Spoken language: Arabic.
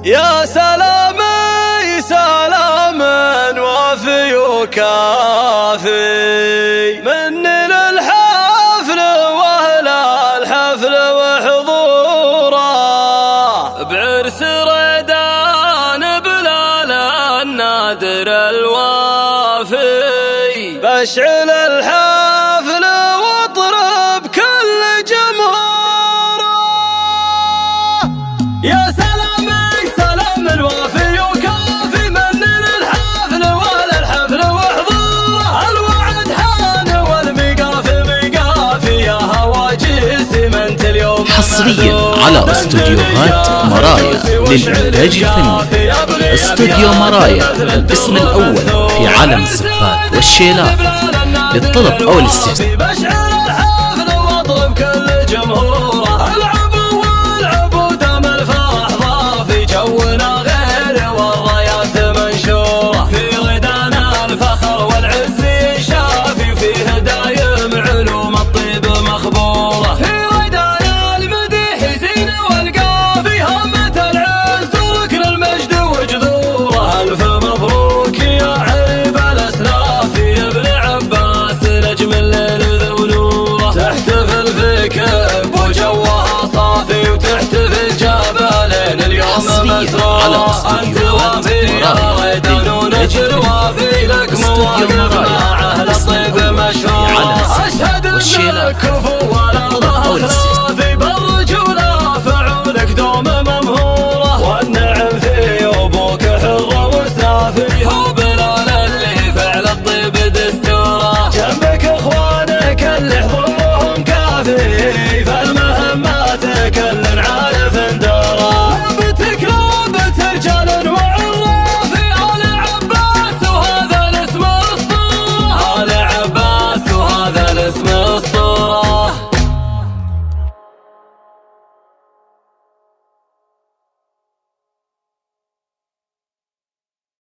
يا سلامي سلاما وافي وكافي مني للحفل واهل الحفل وحضوره، بعرس ريدان بلال النادر الوافي، بشعل الحفل واطرب كل جمهوره. يا سلامي سلام الوافي وكافي من للحفل والحفل وحضوره، الوعد حان والمقافي مقافي يا هواجس منت اليوم. حصريا على استوديوهات مرايا للإنتاج الفني. استوديو مرايا الاسم الأول في عالم الزفات والشيلات. للطلب أو الاستفسار على استوديوهات مرايا للإنتاج الفني. استوديو مرايا الاسم الأول في عالم الزفات والشيلات.